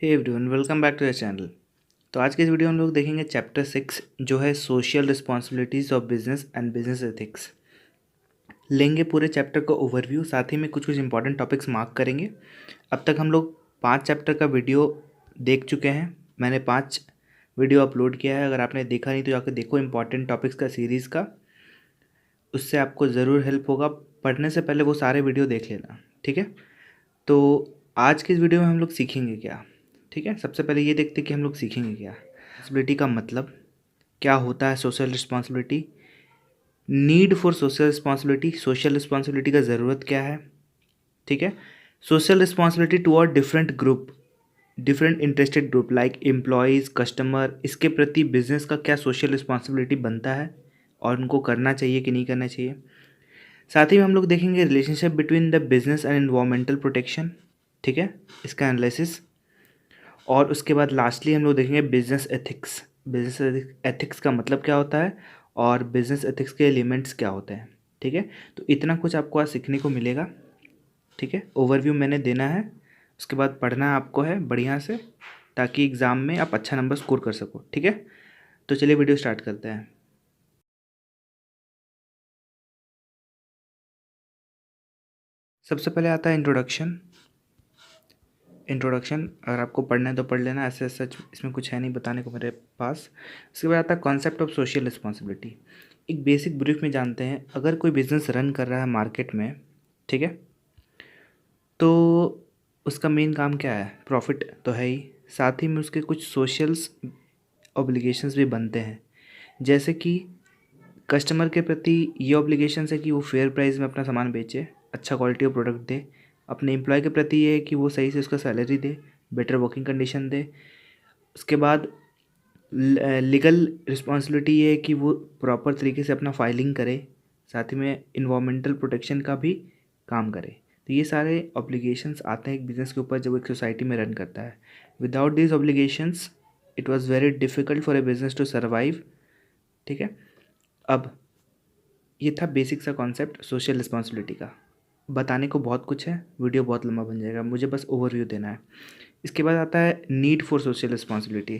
Hey everyone, welcome back to the channel. तो आज के इस वीडियो में हम लोग देखेंगे चैप्टर 6 जो है social responsibilities of business and business ethics. लेंगे पूरे चैप्टर का ओवरव्यू, साथ ही में कुछ कुछ इंपॉर्टेंट टॉपिक्स मार्क करेंगे। अब तक हम लोग 5 चैप्टर का वीडियो देख चुके हैं। मैंने 5 वीडियो अपलोड किया है। अगर आपने देखा नहीं तो जाकर देखो इंपॉर्टेंट टॉपिक्स का सीरीज़ का, उससे आपको ज़रूर हेल्प होगा। पढ़ने से पहले वो सारे वीडियो देख लेना, ठीक है। तो आज के इस वीडियो में हम लोग सीखेंगे क्या, ठीक है। सबसे पहले ये देखते हैं कि हम लोग सीखेंगे क्या। रिस्पॉन्सिबिलिटी का मतलब क्या होता है, social responsibility, need for social responsibility, social responsibility का ज़रूरत क्या है, ठीक है। Social responsibility toward different group, different interested group like employees, customer, इसके प्रति बिजनेस का क्या सोशल रिस्पॉन्सिबिलिटी बनता है और उनको करना चाहिए कि नहीं करना चाहिए। साथ ही में हम लोग देखेंगे relationship between the business and environmental protection, ठीक है, इसका एनालिसिस। और उसके बाद लास्टली हम लोग देखेंगे बिजनेस एथिक्स। बिजनेस एथिक्स का मतलब क्या होता है और बिजनेस एथिक्स के एलिमेंट्स क्या होते हैं, ठीक है। तो इतना कुछ आपको आज सीखने को मिलेगा, ठीक है। ओवरव्यू मैंने देना है, उसके बाद पढ़ना आपको है बढ़िया से, ताकि एग्ज़ाम में आप अच्छा नंबर स्कोर कर सको, ठीक है। तो चलिए वीडियो स्टार्ट करते हैं। सबसे पहले आता है इंट्रोडक्शन। इंट्रोडक्शन अगर आपको पढ़ना है तो पढ़ लेना, ऐसे सच इसमें कुछ है नहीं बताने को मेरे पास। उसके बाद आता है कॉन्सेप्ट ऑफ सोशल रिस्पॉन्सिबिलिटी। एक बेसिक ब्रीफ में जानते हैं, अगर कोई बिजनेस रन कर रहा है मार्केट में, ठीक है, तो उसका मेन काम क्या है, प्रॉफिट तो है ही, साथ ही में उसके कुछ सोशल्स ऑब्लिगेशंस भी बनते हैं। जैसे कि कस्टमर के प्रति ये ऑब्लिगेशंस है कि वो फेयर प्राइस में अपना सामान बेचे, अच्छा क्वालिटी का प्रोडक्ट दे। अपने एम्प्लॉय के प्रति ये है कि वो सही से उसका सैलरी दे, बेटर वर्किंग कंडीशन दे। उसके बाद लीगल रिस्पॉन्सिबिलिटी ये है कि वो प्रॉपर तरीके से अपना फाइलिंग करे, साथ ही में इन्वामेंटल प्रोटेक्शन का भी काम करे। तो ये सारे ऑब्लिगेशंस आते हैं एक बिज़नेस के ऊपर जब एक सोसाइटी में रन करता है। Without these obligations it was very difficult for a business to survive, ठीक है। अब ये था बेसिक सा कॉन्सेप्ट सोशल रिस्पॉन्सिबिलिटी का। बताने को बहुत कुछ है, वीडियो बहुत लंबा बन जाएगा, मुझे बस ओवरव्यू देना है। इसके बाद आता है नीड फॉर सोशल रिस्पॉन्सिबिलिटी।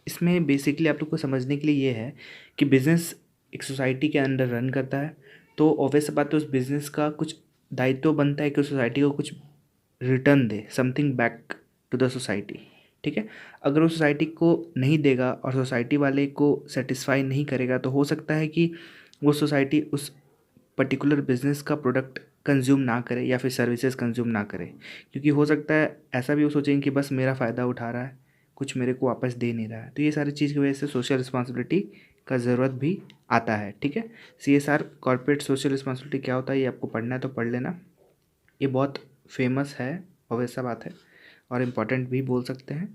इसमें बेसिकली आप लोग को समझने के लिए ये है कि बिज़नेस एक सोसाइटी के अंडर रन करता है, तो ऑब्वियस बात है उस बिज़नेस का कुछ दायित्व बनता है कि सोसाइटी को कुछ रिटर्न दे, something back to the society, ठीक है। अगर वो सोसाइटी को नहीं देगा और सोसाइटी वाले को सेटिस्फाई नहीं करेगा, तो हो सकता है कि वो सोसाइटी उस पर्टिकुलर बिजनेस का प्रोडक्ट कंज्यूम ना करे या फिर सर्विसेज कंज्यूम ना करे, क्योंकि हो सकता है ऐसा भी वो सोचेंगे कि बस मेरा फ़ायदा उठा रहा है, कुछ मेरे को वापस दे नहीं रहा है। तो ये सारी चीज़ की वजह से सोशल रिस्पॉन्सिबिलिटी का ज़रूरत भी आता है, ठीक है। CSR कॉर्पोरेट सोशल रिस्पॉन्सिबिलिटी क्या होता है ये आपको पढ़ना है तो पढ़ लेना। ये बहुत फेमस है, ऑब्वियस सा बात है, और इम्पॉर्टेंट भी बोल सकते हैं।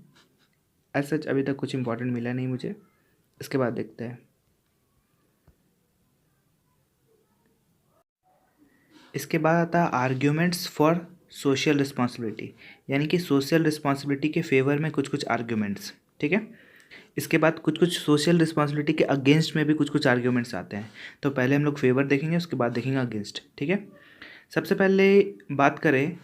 एज सच अभी तक कुछ इम्पॉर्टेंट मिला नहीं मुझे। इसके बाद देखते हैं। इसके बाद आता है आर्ग्यूमेंट्स फॉर सोशल रिस्पॉन्सिबिलिटी, यानी कि सोशल रिस्पॉन्सिबिलिटी के फेवर में कुछ कुछ आर्ग्यूमेंट्स, ठीक है। इसके बाद कुछ कुछ सोशल रिस्पॉन्सिबिलिटी के अगेंस्ट में भी कुछ कुछ आर्ग्यूमेंट्स आते हैं। तो पहले हम लोग फेवर देखेंगे, उसके बाद देखेंगे अगेंस्ट, ठीक है। सबसे पहले बात करें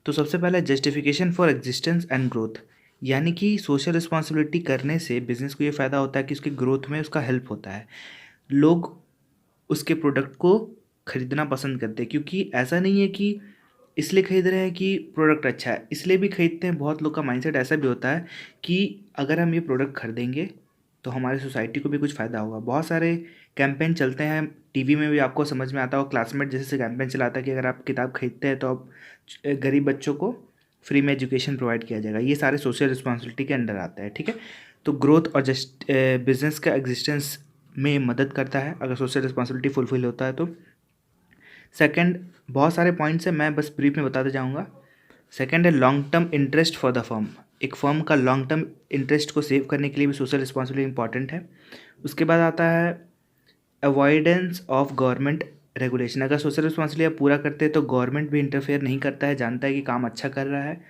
तो सबसे पहले justification for existence and growth, यानी कि सोशल रिस्पॉन्सिबिलिटी करने से बिजनेस को ये फ़ायदा होता है कि उसकी ग्रोथ में उसका हेल्प होता है। लोग उसके प्रोडक्ट को खरीदना पसंद करते हैं, क्योंकि ऐसा नहीं है कि इसलिए खरीद रहे हैं कि प्रोडक्ट अच्छा है, इसलिए भी खरीदते हैं। बहुत लोग का माइंडसेट ऐसा भी होता है कि अगर हम ये प्रोडक्ट खरीदेंगे तो हमारी सोसाइटी को भी कुछ फ़ायदा होगा। बहुत सारे कैंपेन चलते हैं, टीवी में भी आपको समझ में आता हो, क्लासमेट जैसे कैंपेन चलाता है कि अगर आप किताब खरीदते हैं तो आप गरीब बच्चों को फ्री में एजुकेशन प्रोवाइड किया जाएगा। ये सारे सोशल रिस्पॉन्सिबिलिटी के अंडर आता है, ठीक है। तो ग्रोथ और जस्ट बिजनेस का एग्जिस्टेंस में मदद करता है अगर सोशल रिस्पॉन्सिबिलिटी फुलफिल होता है तो। सेकंड, बहुत सारे पॉइंट्स हैं, मैं बस ब्रीफ में बताते जाऊंगा। सेकंड है long term interest for the firm. एक फर्म का लॉन्ग टर्म इंटरेस्ट को सेव करने के लिए भी सोशल रिस्पॉन्सिबिलिटी इंपॉर्टेंट है। उसके बाद आता है अवॉइडेंस ऑफ गवर्नमेंट रेगुलेशन। अगर सोशल रिस्पॉन्सिबिलिटी आप पूरा करते हैं तो गवर्नमेंट भी इंटरफेयर नहीं करता है, जानता है कि काम अच्छा कर रहा है,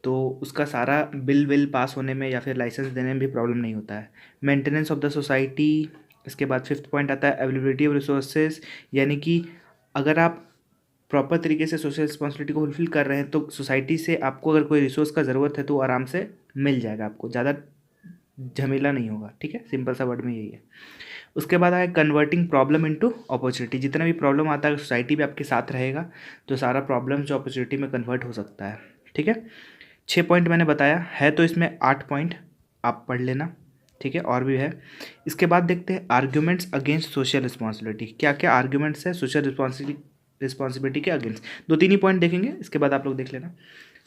तो उसका सारा बिल विल पास होने में या फिर लाइसेंस देने में भी प्रॉब्लम नहीं होता है। Maintenance of the society. इसके बाद फिफ्थ पॉइंट आता है अवेलेबिलिटी ऑफ रिसोर्सेज, यानी कि अगर आप प्रॉपर तरीके से सोशल रिस्पॉन्सिबिलिटी को फुलफिल कर रहे हैं तो सोसाइटी से आपको अगर कोई रिसोर्स का ज़रूरत है तो आराम से मिल जाएगा, आपको ज़्यादा झमेला नहीं होगा। ठीक है, सिंपल सा वर्ड में यही है। उसके बाद है कन्वर्टिंग प्रॉब्लम इनटू अपॉर्चुनिटी। जितना भी प्रॉब्लम आता है सोसाइटी भी आपके साथ रहेगा तो सारा प्रॉब्लम जो अपॉर्चुनिटी में कन्वर्ट हो सकता है। ठीक है, 6 पॉइंट मैंने बताया है, तो इसमें 8 पॉइंट आप पढ़ लेना। ठीक है, और भी है। इसके बाद देखते हैं आर्ग्यूमेंट्स अगेंस्ट सोशल रिस्पॉन्सिबिलिटी। क्या क्या आर्ग्यूमेंट्स है सोशल रिस्पॉन्सिबिलिटी के अगेंस्ट, 2-3 ही पॉइंट देखेंगे, इसके बाद आप लोग देख लेना।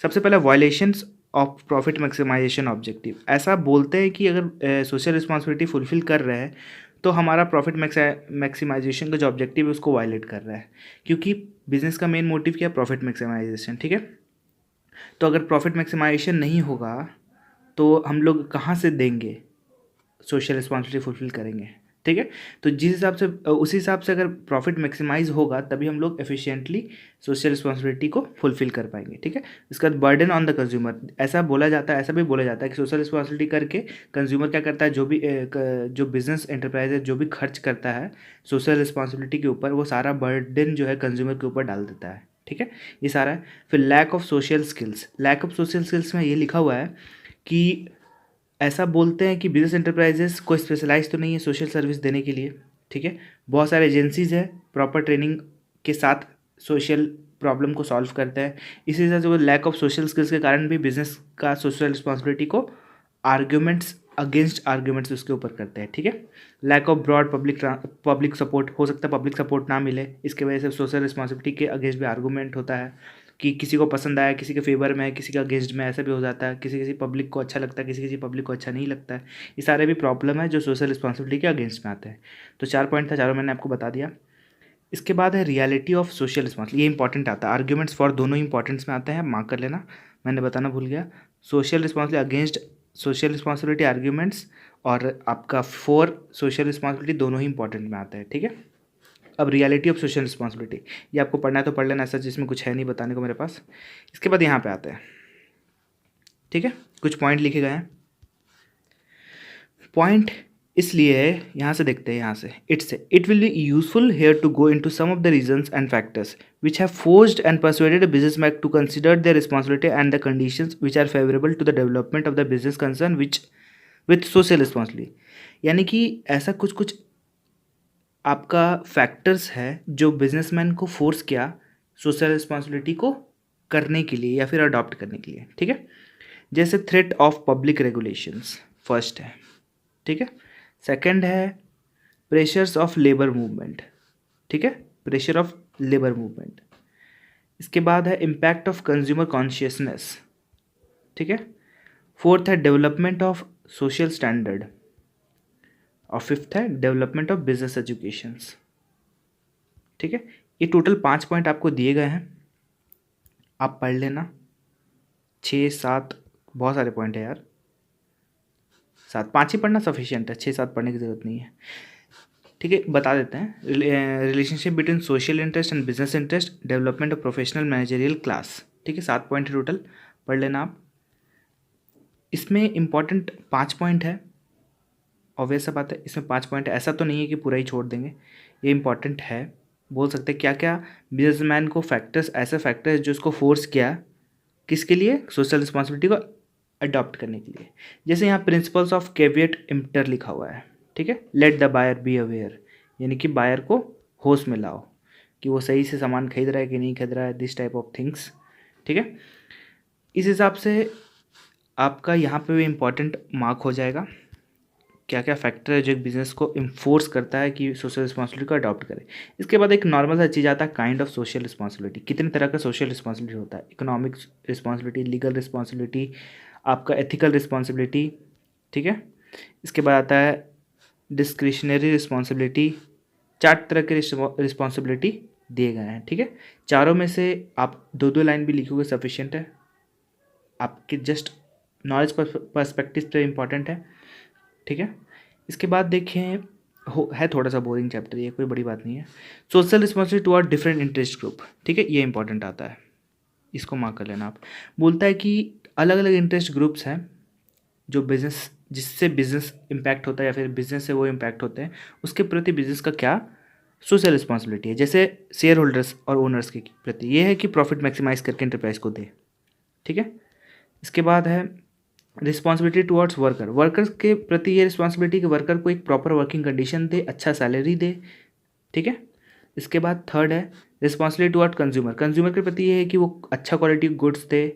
सबसे पहला violations of profit maximization objective. ऐसा बोलते हैं कि अगर सोशल रिस्पॉन्सिबिलिटी फुलफिल कर रहे हैं तो हमारा प्रॉफिट मैक्सिमाइजेशन का जो ऑब्जेक्टिव है उसको वायलेट कर रहा है, क्योंकि बिजनेस का मेन मोटिव क्या है, प्रॉफिट मैक्सिमाइजेशन। ठीक है, तो अगर प्रॉफिट मैक्सिमाइजेशन नहीं होगा तो हम लोग कहाँ से देंगे, सोशल रिस्पॉन्सिबिलिटी फुलफिल करेंगे। ठीक है, तो जिस हिसाब से उसी हिसाब से अगर प्रॉफिट मैक्सिमाइज होगा तभी हम लोग एफिशिएंटली सोशल रिस्पॉन्सिबिलिटी को फुलफिल कर पाएंगे। ठीक है, इसका बर्डन ऑन द कंज्यूमर, ऐसा बोला जाता है, ऐसा भी बोला जाता है कि सोशल रिस्पॉन्सिबिलिटी करके कंज्यूमर क्या करता है, जो बिजनेस एंटरप्राइज है जो भी खर्च करता है सोशल रिस्पॉन्सिबिलिटी के ऊपर, वो सारा बर्डन जो है कंज्यूमर के ऊपर डाल देता है। ठीक है, ये सारा है। फिर lack of social skills. Lack of social skills में ये लिखा हुआ है कि ऐसा बोलते हैं कि बिजनेस एंटरप्राइजेस को स्पेशलाइज तो नहीं है सोशल सर्विस देने के लिए। ठीक है, बहुत सारे एजेंसीज है प्रॉपर ट्रेनिंग के साथ सोशल प्रॉब्लम को सॉल्व करते हैं। इसी वजह से वो लैक ऑफ सोशल स्किल्स के कारण भी बिजनेस का सोशल रिस्पॉन्सिबिलिटी को आर्ग्यूमेंट्स अगेंस्ट आर्ग्यूमेंट्स उसके ऊपर करते हैं। ठीक है, lack of broad public support. हो सकता है पब्लिक सपोर्ट ना मिले, इसके वजह से सोशल रिस्पॉन्सिबिलिटी के अगेंस्ट भी आर्गूमेंट होता है कि किसी को पसंद आया, किसी के फेवर में है, किसी का अगेंस्ट में, ऐसा भी हो जाता है। किसी किसी पब्लिक को अच्छा लगता है, किसी किसी पब्लिक को अच्छा नहीं लगता है। ये सारे भी प्रॉब्लम है जो सोशल रिस्पॉन्सिबिलिटी के अगेंस्ट में आते हैं। तो 4 पॉइंट था, चारों मैंने आपको बता दिया। इसके बाद है रियलिटी ऑफ सोशल रिस्पॉन्सिबिलिटी। ये इंपॉर्टेंट आता है, आर्ग्यूमेंट्स फॉर दोनों इंपॉर्टेंस में आते हैं, मार्क कर लेना, मैंने बताना भूल गया। Social responsibility against social responsibility arguments और आपका फॉर सोशल रिस्पॉन्सिबिलिटी दोनों ही इंपॉर्टेंट में आते हैं। ठीक है, अब रियलिटी ऑफ सोशल रिस्पॉन्सिबिलिटी, ये आपको पढ़ना है तो पढ़ लेना, ऐसा जिसमें कुछ है नहीं बताने को मेरे पास। इसके बाद यहाँ पे आते हैं। ठीक है, कुछ पॉइंट लिखे गए हैं। पॉइंट इसलिए है, यहाँ से देखते हैं, यहाँ से it will be useful here to go into some of the reasons and factors which have forced and persuaded a business man to consider their responsibility and the conditions which are favourable to the development of the business concern which with social responsibility. यानी कि ऐसा कुछ कुछ आपका factors है जो businessman को force किया सोशल रिस्पॉन्सिबिलिटी को करने के लिए या फिर अडॉप्ट करने के लिए। ठीक है, जैसे threat of public regulations first है। ठीक है, सेकंड है प्रेशर्स ऑफ लेबर मूवमेंट। ठीक है, प्रेशर ऑफ लेबर मूवमेंट। इसके बाद है इम्पैक्ट ऑफ कंज्यूमर कॉन्शियसनेस। ठीक है, फोर्थ है डेवलपमेंट ऑफ सोशल स्टैंडर्ड और फिफ्थ है डेवलपमेंट ऑफ बिजनेस एजुकेशंस। ठीक है, ये टोटल 5 पॉइंट आपको दिए गए हैं, आप पढ़ लेना। 6-7 बहुत सारे पॉइंट है यार, 5 ही पढ़ना सफिशिएंट है, 6-7 पढ़ने की ज़रूरत नहीं है। ठीक है, बता देते हैं। Relationship between social interest and business interest, development of professional managerial class. ठीक है, 7 पॉइंट है टोटल, पढ़ लेना आप। इसमें इंपॉर्टेंट 5 पॉइंट है, ऑब्वियस सा बात है, इसमें 5 पॉइंट, ऐसा तो नहीं है कि पूरा ही छोड़ देंगे, ये इंपॉर्टेंट है। बोल सकते हैं क्या क्या बिजनेसमैन को फैक्टर्स, ऐसे फैक्टर्स जो उसको फोर्स किया किसके लिए, सोशल रिस्पॉन्सिबिलिटी को अडॉप्ट करने के लिए। जैसे यहाँ प्रिंसिपल्स ऑफ कैविएट इम्प्टर लिखा हुआ है। ठीक है, let the buyer be aware, यानी कि बायर को होश में लाओ कि वो सही से सामान खरीद रहा है कि नहीं खरीद रहा है, दिस टाइप ऑफ थिंग्स। ठीक है, इस हिसाब से आपका यहाँ पे भी इम्पॉर्टेंट मार्क हो जाएगा, क्या क्या फैक्टर है जो एक बिजनेस को इन्फोर्स करता है कि सोशल रिस्पॉन्सिबिलिटी को अडॉप्ट करे। इसके बाद एक नॉर्मल सा चीज़ आता है काइंड ऑफ सोशल रिस्पॉन्सिबिलिटी। कितने तरह का सोशल रिस्पॉन्सिबिलिटी होता है, इकोनॉमिक रिस्पॉन्सिबिलिटी, लीगल रिस्पॉन्सिबिलिटी, आपका एथिकल रिस्पॉन्सिबिलिटी। ठीक है, इसके बाद आता है डिस्क्रिशनरी रिस्पॉन्सिबिलिटी। 4 तरह के रिस्पॉन्सिबिलिटी दिए गए हैं। ठीक है, चारों में से आप 2-2 लाइन भी लिखोगे सफिशिएंट है, आपके जस्ट नॉलेज पर्सपेक्टिव पे इम्पॉर्टेंट है। ठीक है, इसके बाद देखें, है थोड़ा सा बोरिंग चैप्टर, ये कोई बड़ी बात नहीं है। Social responsibility toward different interest group. ठीक है, ये इंपॉर्टेंट आता है, इसको मार्क कर लेना आप। बोलता है कि अलग अलग इंटरेस्ट ग्रुप्स हैं जो बिजनेस, जिससे बिजनेस इम्पैक्ट होता है या फिर बिजनेस से वो इम्पैक्ट होते हैं, उसके प्रति बिजनेस का क्या सोशल रिस्पॉन्सिबिलिटी है, जैसे शेयर होल्डर्स और ओनर्स के प्रति ये है कि प्रॉफिट मैक्सिमाइज करके एंटरप्राइज को दे, ठीक है। इसके बाद है रिस्पॉन्सिबिलिटी टुवर्ड्स वर्कर, वर्कर्स के प्रति ये रिस्पॉन्सिबिलिटी कि वर्कर को एक प्रॉपर वर्किंग कंडीशन दे, अच्छा सैलरी दे, ठीक है। इसके बाद थर्ड है रिस्पॉन्सिबिलिटी टुवर्ड कंज्यूमर, कंज्यूमर के प्रति ये है कि वो अच्छा क्वालिटी गुड्स दे,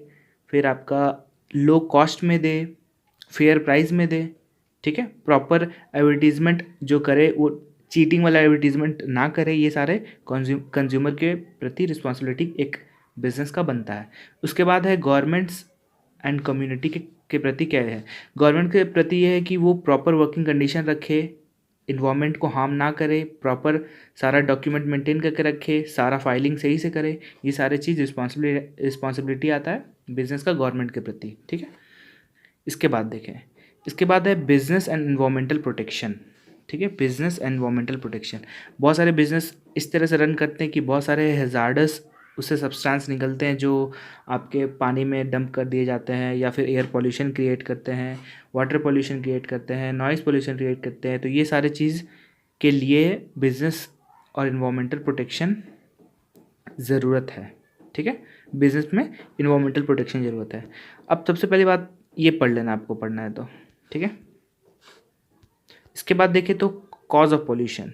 फिर आपका लो कॉस्ट में दे, फेयर प्राइस में दे, ठीक है। प्रॉपर एडवर्टीजमेंट जो करे वो चीटिंग वाला एडवर्टीजमेंट ना करे, ये सारे कंज्यूमर के प्रति रिस्पॉन्सिबिलिटी एक बिजनेस का बनता है। उसके बाद है गवर्नमेंट्स एंड कम्युनिटी के प्रति क्या है, गवर्नमेंट के प्रति ये है कि वो प्रॉपर वर्किंग कंडीशन रखे, इन्वायरमेंट को हार्म ना करे, प्रॉपर सारा डॉक्यूमेंट मेंटेन करके रखे, सारा फाइलिंग सही से करे, ये सारे चीज़ रिस्पॉन्सिबिलिटी आता है बिजनेस का गवर्नमेंट के प्रति, ठीक है। इसके बाद देखें, इसके बाद है बिजनेस एंड एनवायरमेंटल प्रोटेक्शन, ठीक है। बिजनेस एंड एनवायरमेंटल प्रोटेक्शन, बहुत सारे बिजनेस इस तरह से रन करते हैं कि बहुत सारे हैजार्डस उससे सब्सटेंस निकलते हैं जो आपके पानी में डंप कर दिए जाते हैं, या फिर एयर पोल्यूशन क्रिएट करते हैं, वाटर पोल्यूशन क्रिएट करते हैं, नॉइज़ पोल्यूशन क्रिएट करते हैं। तो ये सारे चीज़ के लिए बिजनेस और इन्वायरमेंटल प्रोटेक्शन ज़रूरत है, ठीक है। बिजनेस में इन्वायरमेंटल प्रोटेक्शन ज़रूरत है। अब सबसे पहली बात ये पढ़ लेना, आपको पढ़ना है तो, ठीक है। इसके बाद देखें तो cause of pollution,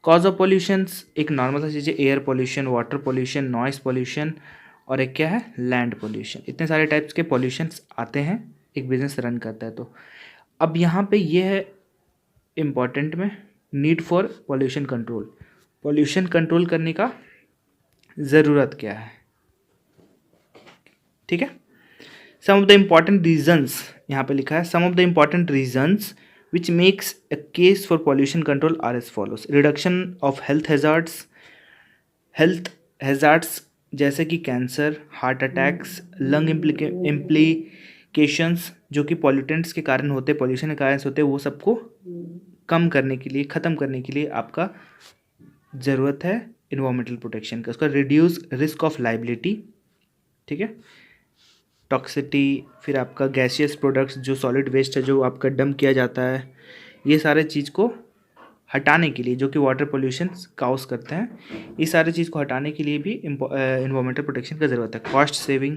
cause of pollutions एक नॉर्मल सा चीज़ है, air pollution, water pollution, noise pollution, और एक क्या है, लैंड पोल्यूशन। इतने सारे टाइप्स के पोल्यूशंस आते हैं एक बिजनेस रन करता है तो। अब यहाँ पे ये है इम्पॉर्टेंट में, need for pollution control, pollution control करने का ज़रूरत क्या है, ठीक है। Some of the important reasons यहाँ पे लिखा है, some of the important reasons which makes a case for pollution control are as follows: reduction of health hazards जैसे कि cancer, heart attacks, lung implications जो कि पॉल्यूटेंट्स के कारण होते हैं, पॉल्यूशन के कारण होते हैं, वो सबको कम करने के लिए, ख़त्म करने के लिए आपका ज़रूरत है इन्वायरमेंटल प्रोटेक्शन का। उसका रिड्यूस रिस्क ऑफ लाइबिलिटी, ठीक है, टॉक्सिटी, फिर आपका गैसियस प्रोडक्ट्स जो सॉलिड वेस्ट है जो आपका डंप किया जाता है, ये सारे चीज़ को हटाने के लिए, जो कि वाटर पोल्यूशन काउस करते हैं, ये सारे चीज़ को हटाने के लिए भी इन्वायरमेंटल प्रोटेक्शन का ज़रूरत है। Cost saving,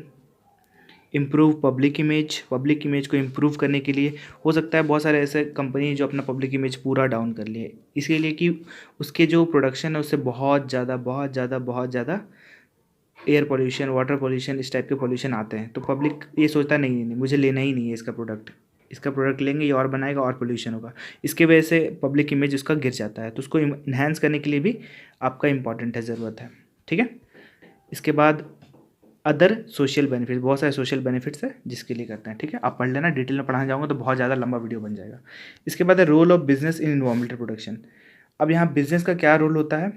improve public image, public image को इम्प्रूव करने के लिए हो सकता है बहुत सारे ऐसे कंपनी जो अपना पब्लिक इमेज पूरा डाउन कर लिए, इसके लिए कि उसके जो प्रोडक्शन है उससे बहुत ज़्यादा एयर पोल्यूशन, वाटर पोल्यूशन, इस टाइप के पोल्यूशन आते हैं। तो पब्लिक ये सोचता नहीं मुझे लेना ही नहीं है इसका प्रोडक्ट लेंगे ये और बनाएगा और पोल्यूशन होगा, इसके वजह से पब्लिक इमेज उसका गिर जाता है। तो उसको इन्हेंस करने के लिए भी आपका इम्पॉर्टेंट है, ज़रूरत है, ठीक है। इसके बाद अदर सोशल बेनिफिट्स, बहुत सारे सोशल बेनिफिट्स है जिसके लिए करते हैं, ठीक है। आप पढ़ लेना, डिटेल में पढ़ाने जाऊँगा तो बहुत ज़्यादा लंबा वीडियो बन जाएगा। इसके बाद है role of business in environmental protection. अब यहाँ बिजनेस का क्या रोल होता है,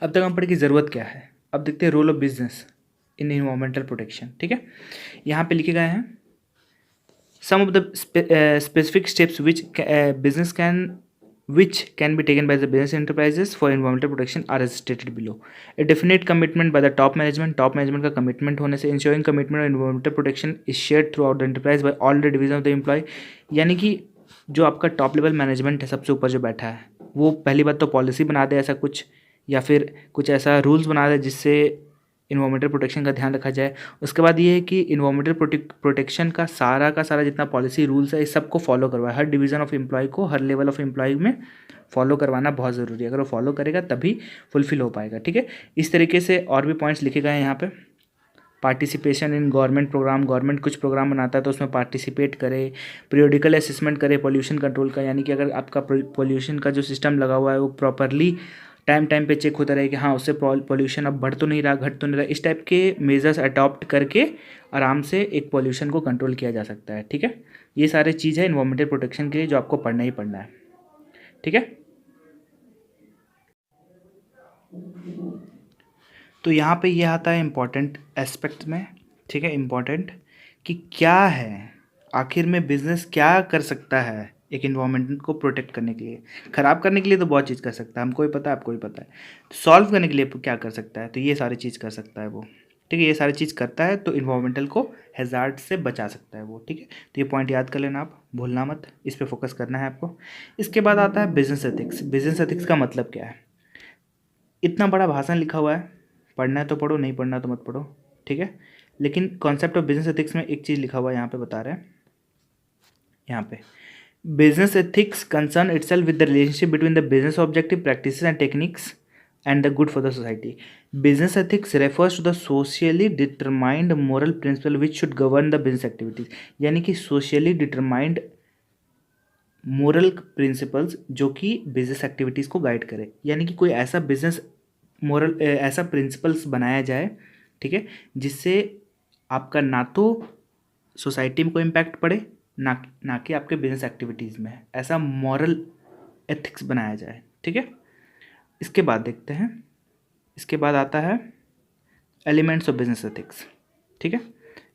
अब तक हम पढ़े कि ज़रूरत क्या है, अब देखते हैं role of business in environmental protection, ठीक है। यहाँ पे लिखे गए हैं some of the specific steps which can be taken by the business enterprises for environmental protection are as stated below. A definite commitment by the top management का commitment होने से ensuring commitment of environmental protection is shared throughout the enterprise by all the division of the employee, यानी कि जो आपका top level management है, सबसे ऊपर जो बैठा है, वो पहली बात तो पॉलिसी बना दे ऐसा कुछ, या फिर कुछ ऐसा रूल्स बना दे जिससे इन्वायरमेंटल प्रोटेक्शन का ध्यान रखा जाए। उसके बाद ये है कि इन्वायरमेंटल प्रोटेक्शन का सारा जितना पॉलिसी रूल्स है इस सबको फॉलो करवाए, हर डिवीज़न ऑफ एम्प्लॉय को, हर लेवल ऑफ एम्प्लॉय में फॉलो करवाना बहुत ज़रूरी है। अगर वो फॉलो करेगा तभी फुलफिल हो पाएगा, ठीक है। इस तरीके से और भी पॉइंट्स लिखे गए हैं यहाँ पे। Participation in government programme, government कुछ प्रोग्राम बनाता है तो उसमें पार्टिसिपेट करे। पीरियोडिकल असेसमेंट करे पोल्यूशन कंट्रोल का, यानी कि अगर आपका पोल्यूशन का जो सिस्टम लगा हुआ है वो प्रॉपरली टाइम पे चेक होता रहे कि हाँ उससे पोल्यूशन अब बढ़ तो नहीं रहा, घट तो नहीं रहा, इस टाइप के मेजर्स अडॉप्ट करके आराम से एक पोल्यूशन को कंट्रोल किया जा सकता है, ठीक है। ये सारे चीज़ है इन्वायरमेंटल प्रोटेक्शन के लिए जो आपको पढ़ना ही पढ़ना है, ठीक है। तो यहाँ पे ये आता है इम्पॉर्टेंट एस्पेक्ट में, ठीक है, इम्पॉर्टेंट कि क्या है आखिर में बिजनेस क्या कर सकता है एक इन्वायरमेंट को प्रोटेक्ट करने के लिए। ख़राब करने के लिए तो बहुत चीज़ कर सकता है, हमको भी पता है, आपको भी पता है। सॉल्व करने के लिए क्या कर सकता है, तो ये सारी चीज़ कर सकता है वो, ठीक है। ये सारी चीज़ करता है तो इन्वायरमेंटल को हैजार्ड से बचा सकता है वो, ठीक है। तो ये पॉइंट याद कर लेना, आप भूलना मत, इस पर फोकस करना है आपको। इसके बाद आता है बिजनेस एथिक्स। बिजनेस एथिक्स का मतलब क्या है, इतना बड़ा भाषण लिखा हुआ है, पढ़ना है तो पढ़ो, नहीं पढ़ना तो मत पढ़ो, ठीक है। लेकिन कॉन्सेप्ट ऑफ बिजनेस एथिक्स में एक चीज़ लिखा हुआ है, यहाँ पे बता रहे हैं, यहाँ पे business ethics concern itself with the relationship between the business objective practices and techniques and the good for the society. Business ethics refers to the socially determined moral principle which should govern the business activities. यानी कि socially determined moral principles जो कि business activities को guide करे, यानी कि कोई ऐसा business moral ऐसा principles बनाया जाए, ठीक है, जिससे आपका ना तो सोसाइटी में कोई इम्पैक्ट पड़े, ना कि आपके बिजनेस एक्टिविटीज़ में, ऐसा मॉरल एथिक्स बनाया जाए, ठीक है। इसके बाद देखते हैं, इसके बाद आता है एलिमेंट्स ऑफ बिजनेस एथिक्स, ठीक है।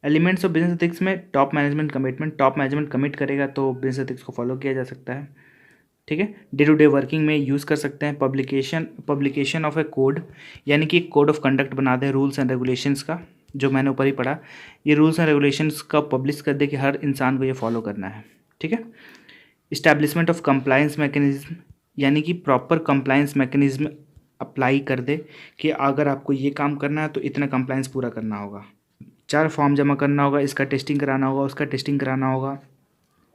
एलिमेंट्स ऑफ बिजनेस एथिक्स में top management commitment, top management commit करेगा तो बिजनेस एथिक्स को फॉलो किया जा सकता है, ठीक है। डे टू डे वर्किंग में यूज़ कर सकते हैं। पब्लिकेशन ऑफ ए कोड, यानी कि एक कोड ऑफ कंडक्ट बना दे रूल्स एंड रेगुलेशंस का, जो मैंने ऊपर ही पढ़ा, ये रूल्स एंड रेगुलेशंस का पब्लिश कर दे कि हर इंसान को ये फॉलो करना है, ठीक है। इस्टेब्लिशमेंट ऑफ कंप्लायंस मैकेनिज्म, यानी कि प्रॉपर कंप्लायंस मैकेनिज्म अप्लाई कर दे कि अगर आपको ये काम करना है तो इतना कंप्लायंस पूरा करना होगा, 4 फॉर्म जमा करना होगा, इसका टेस्टिंग कराना होगा, उसका टेस्टिंग कराना होगा,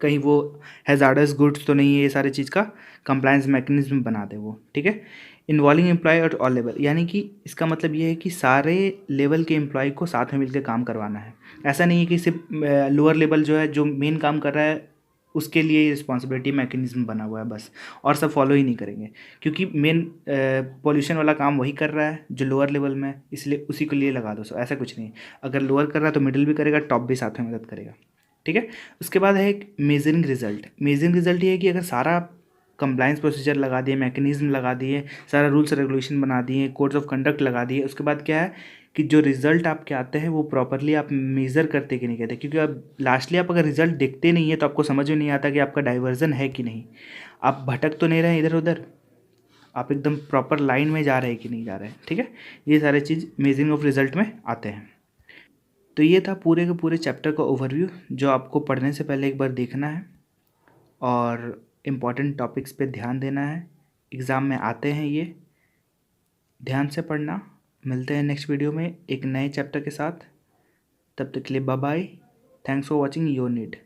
कहीं वो हैज़ार्डस गुड्स तो नहीं है, ये सारी चीज़ का कंप्लायंस मैकेनिज्म बना दे वो, ठीक है। Involving employ at all level, यानी कि इसका मतलब ये है कि सारे लेवल के एम्प्लॉय को साथ में मिलकर काम करवाना है। ऐसा नहीं है कि सिर्फ लोअर लेवल जो है, जो मेन काम कर रहा है, उसके लिए रिस्पॉन्सिबिलिटी मैकेनिज्म बना हुआ है बस, और सब फॉलो ही नहीं करेंगे, क्योंकि मेन पॉल्यूशन वाला काम वही कर रहा है जो लोअर लेवल में, इसलिए उसी के लिए लगा दो। सो ऐसा कुछ नहीं, अगर लोअर कर रहा है तो मिडिल भी करेगा, टॉप भी साथ में मदद करेगा, ठीक है। उसके बाद है एक मेजरिंग रिजल्ट। मेजरिंग रिजल्ट ये है कि अगर सारा कंप्लायंस प्रोसीजर लगा दिए, मैकेनिज्म लगा दिए, सारा रूल्स रेगुलेशन बना दिए, कोड्स ऑफ कंडक्ट लगा दिए, उसके बाद क्या है कि जो रिजल्ट आपके आते हैं वो प्रॉपरली आप मेज़र करते कि नहीं करते, क्योंकि अब लास्टली आप अगर रिजल्ट देखते नहीं है तो आपको समझ में नहीं आता कि आपका डाइवर्जन है कि नहीं, आप भटक तो नहीं रहे इधर उधर, आप एकदम प्रॉपर लाइन में जा रहे हैं कि नहीं जा रहे हैं, ठीक है। ये सारे चीज़ मेजरिंग ऑफ रिजल्ट में आते हैं। तो ये था पूरे के पूरे चैप्टर का ओवरव्यू, जो आपको पढ़ने से पहले एक बार देखना है और इम्पॉर्टेंट टॉपिक्स पे ध्यान देना है। एग्ज़ाम में आते हैं ये, ध्यान से पढ़ना। मिलते हैं नेक्स्ट वीडियो में एक नए चैप्टर के साथ, तब तक के लिए bye bye. Thanks for watching your need.